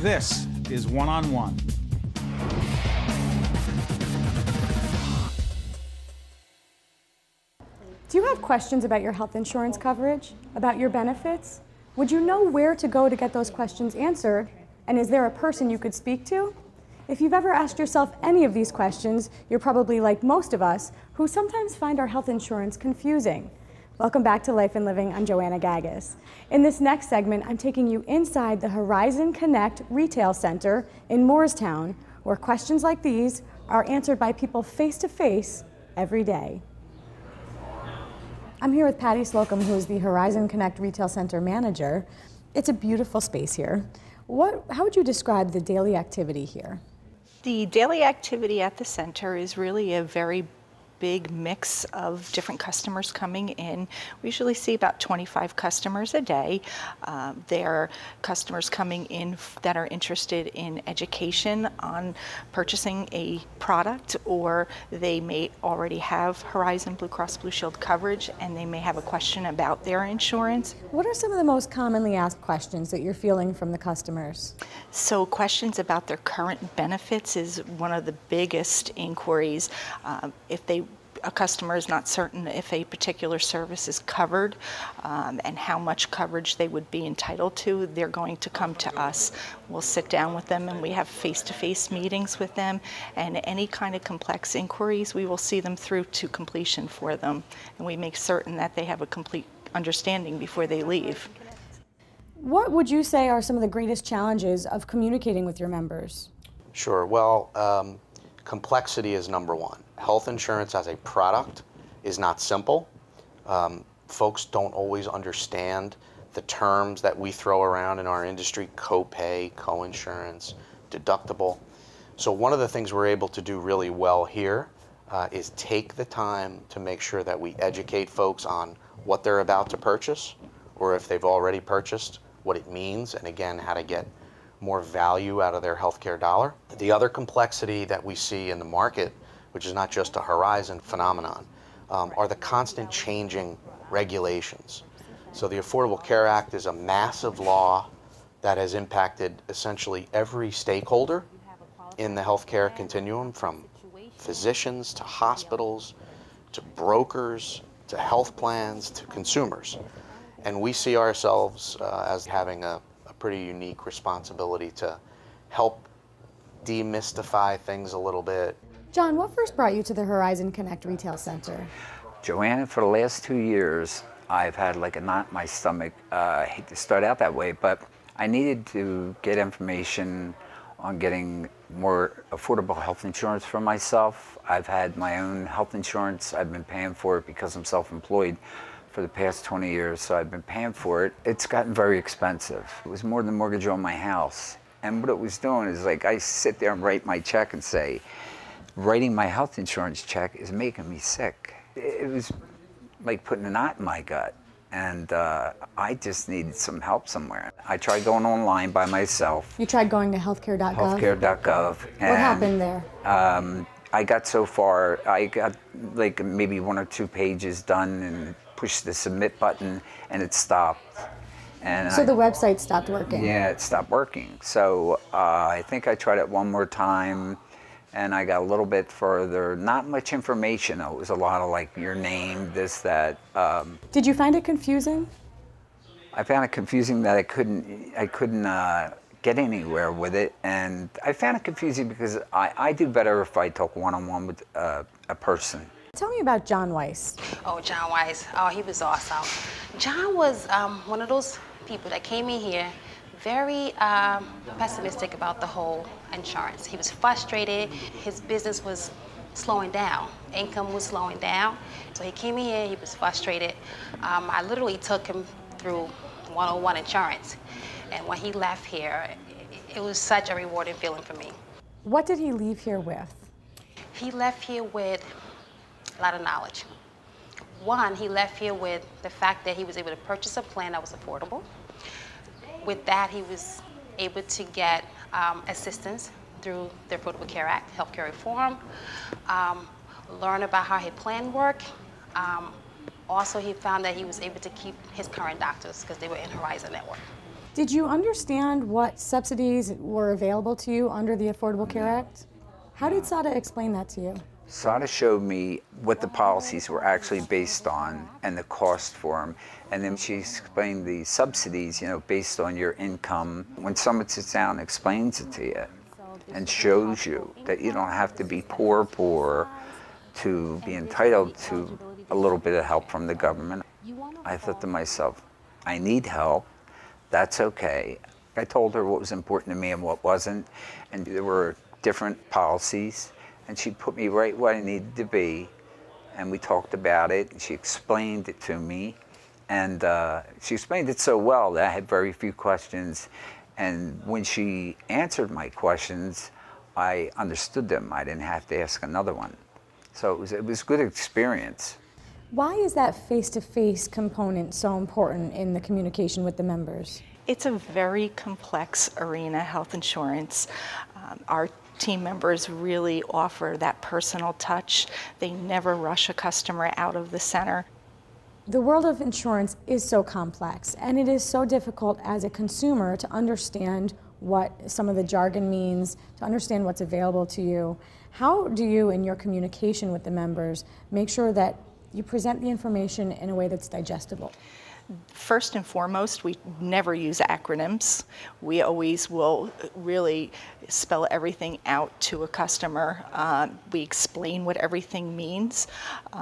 This is One-on-One. Do you have questions about your health insurance coverage? About your benefits? Would you know where to go to get those questions answered? And is there a person you could speak to? If you've ever asked yourself any of these questions, you're probably like most of us, who sometimes find our health insurance confusing. Welcome back to Life and Living. I'm Joanna Gagis. In this next segment, I'm taking you inside the Horizon Connect Retail Center in Moorestown, where questions like these are answered by people face-to-face every day. I'm here with Patty Slocum, who is the Horizon Connect Retail Center manager. It's a beautiful space here. How would you describe the daily activity here? The daily activity at the center is really a very big mix of different customers coming in. We usually see about 25 customers a day. They're customers coming in that are interested in education on purchasing a product, or they may already have Horizon Blue Cross Blue Shield coverage and they may have a question about their insurance. What are some of the most commonly asked questions that you're fielding from the customers? So questions about their current benefits is one of the biggest inquiries. If a customer is not certain if a particular service is covered and how much coverage they would be entitled to, they're going to come to us. We'll sit down with them and we have face-to-face meetings with them, and any kind of complex inquiries, we will see them through to completion for them, and we make certain that they have a complete understanding before they leave. What would you say are some of the greatest challenges of communicating with your members? Sure. Well, complexity is number one. Health insurance as a product is not simple. Folks don't always understand the terms that we throw around in our industry: copay, coinsurance, deductible. So one of the things we're able to do really well here is take the time to make sure that we educate folks on what they're about to purchase, or if they've already purchased, what it means, and again, how to get more value out of their healthcare dollar. The other complexity that we see in the market, which is not just a Horizon phenomenon, are the constant changing regulations. So the Affordable Care Act is a massive law that has impacted essentially every stakeholder in the healthcare continuum, from physicians to hospitals to brokers to health plans to consumers. And we see ourselves as having a pretty unique responsibility to help demystify things a little bit. John, what first brought you to the Horizon Connect Retail Center? Joanna, for the last 2 years, I've had like a knot in my stomach. I hate to start out that way, but I needed to get information on getting more affordable health insurance for myself. I've had my own health insurance. I've been paying for it because I'm self-employed for the past 20 years, so I've been paying for it. It's gotten very expensive. It was more than the mortgage on my house. And what it was doing is, like, I sit there and write my check and say, writing my health insurance check is making me sick. It was like putting a knot in my gut. And I just needed some help somewhere. I tried going online by myself. You tried going to healthcare.gov? Healthcare.gov. What happened there? I got so far, I got like maybe 1 or 2 pages done and pushed the submit button and it stopped. And so the website stopped working? Yeah, it stopped working. So I think I tried it one more time and I got a little bit further. Not much information though. It was a lot of like your name, this, that. Did you find it confusing? I found it confusing that I couldn't get anywhere with it, and I found it confusing because I do better if I talk one-on-one with a person. Tell me about John Weiss. Oh, John Weiss. Oh, he was awesome. John was one of those people that came in here very pessimistic about the whole insurance. He was frustrated. His business was slowing down. Income was slowing down. So he came in here, he was frustrated. I literally took him through 101 insurance. And when he left here, it was such a rewarding feeling for me. What did he leave here with? He left here with a lot of knowledge. One, he left here with the fact that he was able to purchase a plan that was affordable. With that, he was able to get assistance through the Affordable Care Act, healthcare reform, learn about how his plan worked. Also, he found that he was able to keep his current doctors because they were in Horizon Network. Did you understand what subsidies were available to you under the Affordable Care Act? How did Sada explain that to you? Sada showed me what the policies were actually based on and the cost for them. And then she explained the subsidies, based on your income. When someone sits down and explains it to you and shows you that you don't have to be poor to be entitled to a little bit of help from the government, I thought to myself, I need help. That's okay. I told her what was important to me and what wasn't, and there were different policies, and she put me right where I needed to be, and we talked about it, and she explained it to me, and she explained it so well that I had very few questions, and when she answered my questions, I understood them. I didn't have to ask another one. So it was a good experience. Why is that face-to-face component so important in the communication with the members? It's a very complex arena, health insurance. Our team members really offer that personal touch. They never rush a customer out of the center. The world of insurance is so complex, and it is so difficult as a consumer to understand what some of the jargon means, to understand what's available to you. How do you, in your communication with the members, make sure that you present the information in a way that's digestible? First and foremost, we never use acronyms. We always will really spell everything out to a customer. We explain what everything means.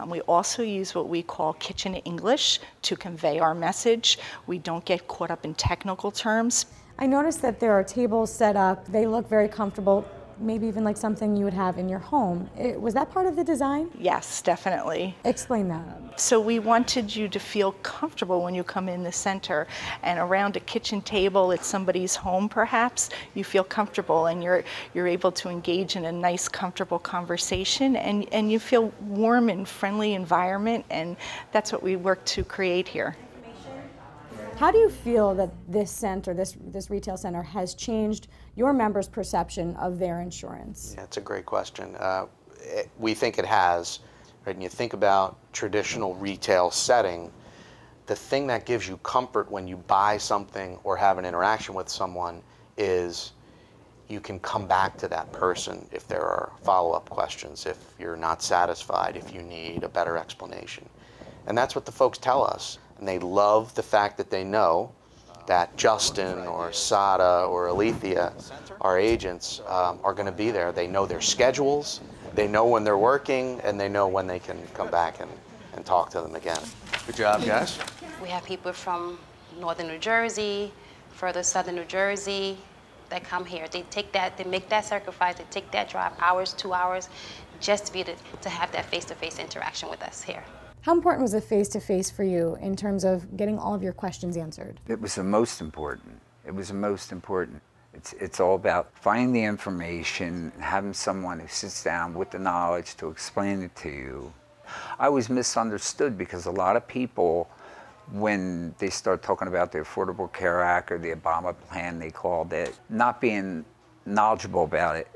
We also use what we call kitchen English to convey our message. We don't get caught up in technical terms. I noticed that there are tables set up. They look very comfortable, maybe even like something you would have in your home. Was that part of the design? Yes, definitely. Explain that. So we wanted you to feel comfortable when you come in the center, and around a kitchen table at somebody's home perhaps, you feel comfortable and you're able to engage in a nice, comfortable conversation, and you feel warm and friendly environment, and that's what we work to create here. How do you feel that this center, this retail center, has changed your members' perception of their insurance? Yeah, it's a great question. We think it has. Right? When you think about traditional retail setting, the thing that gives you comfort when you buy something or have an interaction with someone is you can come back to that person if there are follow-up questions, if you're not satisfied, if you need a better explanation. And that's what the folks tell us. And they love the fact that they know that Justin or Sada or Alethea, our agents, are going to be there. They know their schedules, they know when they're working, and they know when they can come back and talk to them again. Good job, guys. We have people from northern New Jersey, further southern New Jersey, that come here. They make that sacrifice, they take that drive, hours, 2 hours, just to be to have that face-to-face interaction with us here. How important was the face-to-face for you in terms of getting all of your questions answered? It was the most important. It was the most important. It's all about finding the information, having someone who sits down with the knowledge to explain it to you. I was misunderstood because a lot of people, when they start talking about the Affordable Care Act or the Obama plan, they called it, not being knowledgeable about it.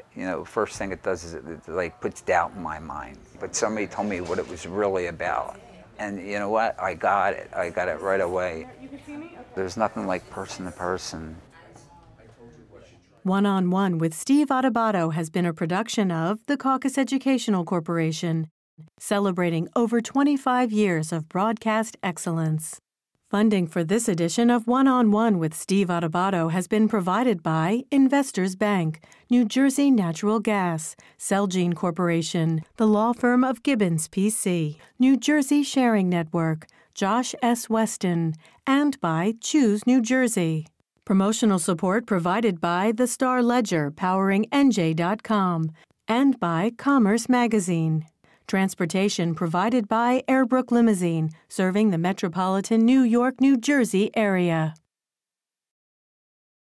First thing it does is it puts doubt in my mind. But somebody told me what it was really about. And you know what? I got it. I got it right away. There's nothing like person to person. One-on-One with Steve Adubato has been a production of the Caucus Educational Corporation, celebrating over 25 years of broadcast excellence. Funding for this edition of One-on-One with Steve Adubato has been provided by Investors Bank, New Jersey Natural Gas, Celgene Corporation, the law firm of Gibbons PC, New Jersey Sharing Network, Josh S. Weston, and by Choose New Jersey. Promotional support provided by The Star Ledger, powering NJ.com, and by Commerce Magazine. Transportation provided by Airbrook Limousine, serving the metropolitan New York, New Jersey area.